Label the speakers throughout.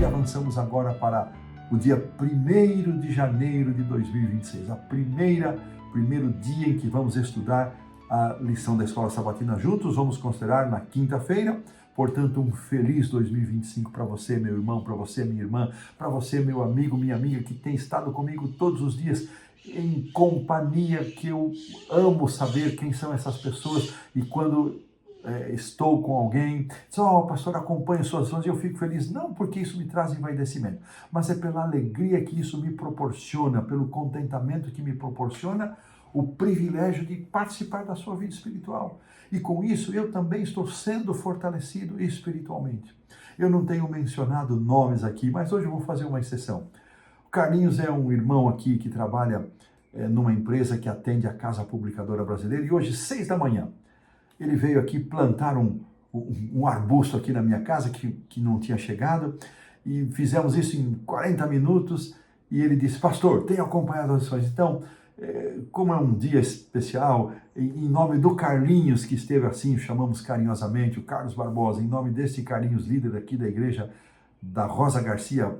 Speaker 1: e avançamos agora para o dia 1º de janeiro de 2026, primeiro dia em que vamos estudar a lição da Escola Sabatina juntos. Vamos considerar na quinta-feira. Portanto, um feliz 2025 para você, meu irmão, para você, minha irmã, para você, meu amigo, minha amiga, que tem estado comigo todos os dias em companhia, que eu amo saber quem são essas pessoas, e quando estou com alguém, diz, pastor, acompanha suas ações, e eu fico feliz, não porque isso me traz envaidecimento, mas é pela alegria que isso me proporciona, pelo contentamento que me proporciona o privilégio de participar da sua vida espiritual. E com isso eu também estou sendo fortalecido espiritualmente. Eu não tenho mencionado nomes aqui, mas hoje eu vou fazer uma exceção. O Carlinhos é um irmão aqui que trabalha numa empresa que atende a Casa Publicadora Brasileira, e hoje, 6 da manhã, ele veio aqui plantar um arbusto aqui na minha casa que não tinha chegado, e fizemos isso em 40 minutos, e ele disse, pastor, tenho acompanhado as lições. Então, como é um dia especial, em nome do Carlinhos, que esteve assim, chamamos carinhosamente, o Carlos Barbosa, em nome desse Carlinhos, líder aqui da igreja da Rosa Garcia,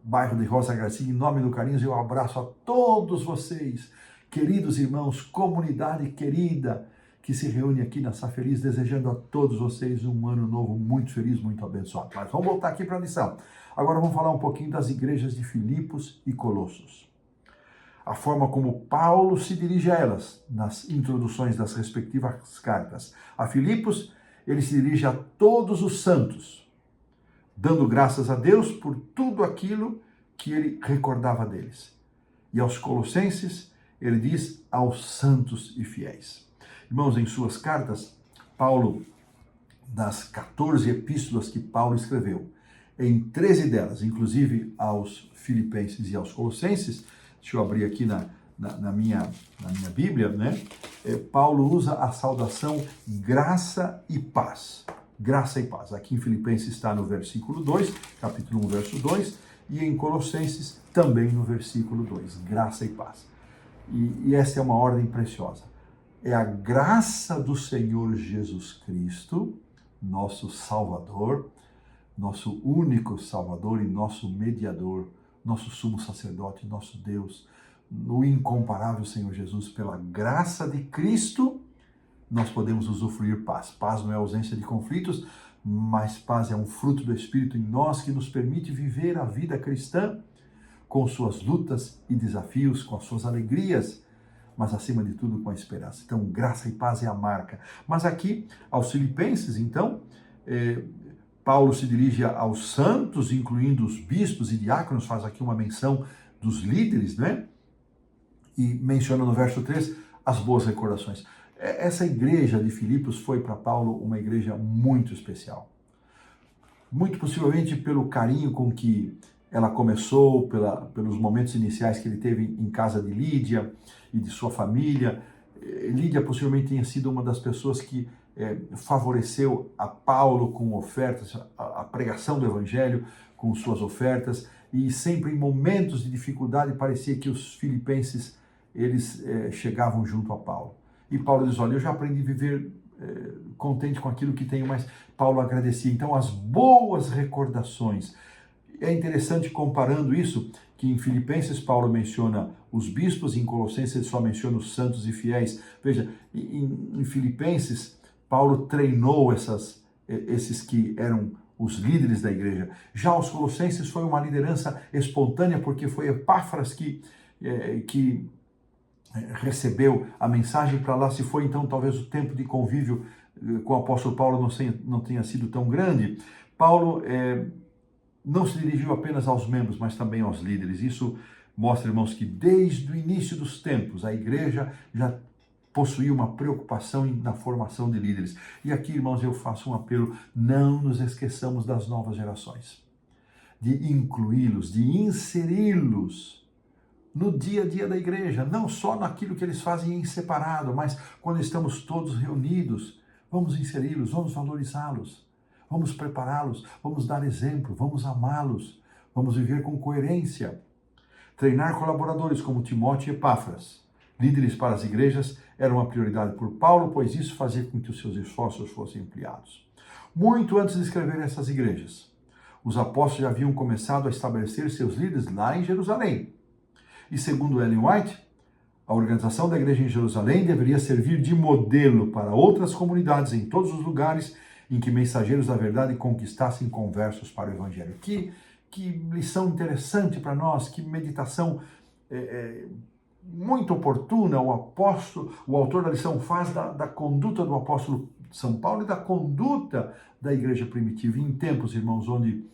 Speaker 1: bairro de Rosa Garcia, em nome do Carlinhos, eu abraço a todos vocês, queridos irmãos, comunidade querida, que se reúne aqui na Safeliz, desejando a todos vocês um ano novo muito feliz, muito abençoado. Mas vamos voltar aqui para a lição. Agora vamos falar um pouquinho das igrejas de Filipos e Colossos. A forma como Paulo se dirige a elas nas introduções das respectivas cartas. A Filipos, ele se dirige a todos os santos, dando graças a Deus por tudo aquilo que ele recordava deles. E aos Colossenses, ele diz aos santos e fiéis. Irmãos, em suas cartas, Paulo, das 14 epístolas que Paulo escreveu, em 13 delas, inclusive aos Filipenses e aos Colossenses, deixa eu abrir aqui na minha Bíblia, né? Paulo usa a saudação graça e paz. Graça e paz. Aqui em Filipenses está no versículo 2, capítulo 1, verso 2, e em Colossenses também no versículo 2, graça e paz. E essa é uma ordem preciosa. É a graça do Senhor Jesus Cristo, nosso Salvador, nosso único Salvador e nosso mediador, nosso sumo sacerdote, nosso Deus, no incomparável Senhor Jesus, pela graça de Cristo, nós podemos usufruir paz. Paz não é ausência de conflitos, mas paz é um fruto do Espírito em nós que nos permite viver a vida cristã com suas lutas e desafios, com as suas alegrias, mas acima de tudo com a esperança. Então, graça e paz é a marca. Mas aqui, aos Filipenses, então, Paulo se dirige aos santos, incluindo os bispos e diáconos, faz aqui uma menção dos líderes, né? E menciona no verso 3 as boas recordações. Essa igreja de Filipos foi para Paulo uma igreja muito especial. Muito possivelmente pelo carinho com que ela começou, pelos momentos iniciais que ele teve em casa de Lídia e de sua família. Lídia possivelmente tenha sido uma das pessoas que favoreceu a Paulo com ofertas, a pregação do Evangelho com suas ofertas, e sempre em momentos de dificuldade parecia que os filipenses eles chegavam junto a Paulo. E Paulo diz, olha, eu já aprendi a viver contente com aquilo que tenho, mas Paulo agradecia. Então, as boas recordações. É interessante comparando isso, que em Filipenses Paulo menciona os bispos, em Colossenses ele só menciona os santos e fiéis. Veja, em Filipenses, Paulo treinou esses que eram os líderes da igreja. Já os Colossenses foi uma liderança espontânea, porque foi Epáfras que recebeu a mensagem para lá. Se foi então talvez o tempo de convívio com o apóstolo Paulo não tenha sido tão grande. Paulo não se dirigiu apenas aos membros, mas também aos líderes. Isso mostra, irmãos, que desde o início dos tempos a igreja já possuía uma preocupação na formação de líderes. E aqui, irmãos, eu faço um apelo: não nos esqueçamos das novas gerações, de incluí-los, de inseri-los no dia a dia da igreja, não só naquilo que eles fazem em separado, mas quando estamos todos reunidos, vamos inseri-los, vamos valorizá-los, vamos prepará-los, vamos dar exemplo, vamos amá-los, vamos viver com coerência. Treinar colaboradores como Timóteo e Epáfras, líderes para as igrejas, era uma prioridade por Paulo, pois isso fazia com que os seus esforços fossem ampliados. Muito antes de escrever essas igrejas, Os apóstolos já haviam começado a estabelecer seus líderes lá em Jerusalém. E segundo Ellen White, a organização da igreja em Jerusalém deveria servir de modelo para outras comunidades em todos os lugares em que mensageiros da verdade conquistassem conversos para o evangelho. Que lição interessante para nós, que meditação muito oportuna o autor da lição faz da conduta do apóstolo São Paulo e da conduta da igreja primitiva. Em tempos, irmãos, onde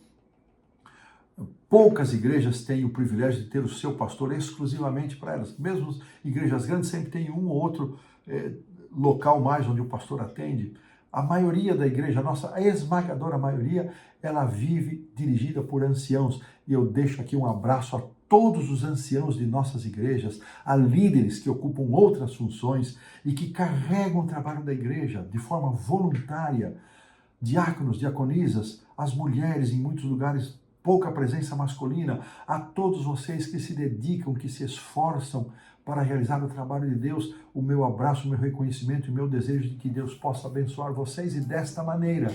Speaker 1: poucas igrejas têm o privilégio de ter o seu pastor exclusivamente para elas. Mesmo igrejas grandes sempre tem um ou outro local mais onde o pastor atende. A maioria da igreja, a esmagadora maioria, ela vive dirigida por anciãos. E eu deixo aqui um abraço a todos os anciãos de nossas igrejas, a líderes que ocupam outras funções e que carregam o trabalho da igreja de forma voluntária. Diáconos, diaconisas, as mulheres em muitos lugares, pouca presença masculina, a todos vocês que se dedicam, que se esforçam para realizar o trabalho de Deus, o meu abraço, o meu reconhecimento e o meu desejo de que Deus possa abençoar vocês. E desta maneira,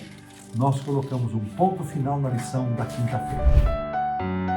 Speaker 1: nós colocamos um ponto final na lição da quinta-feira.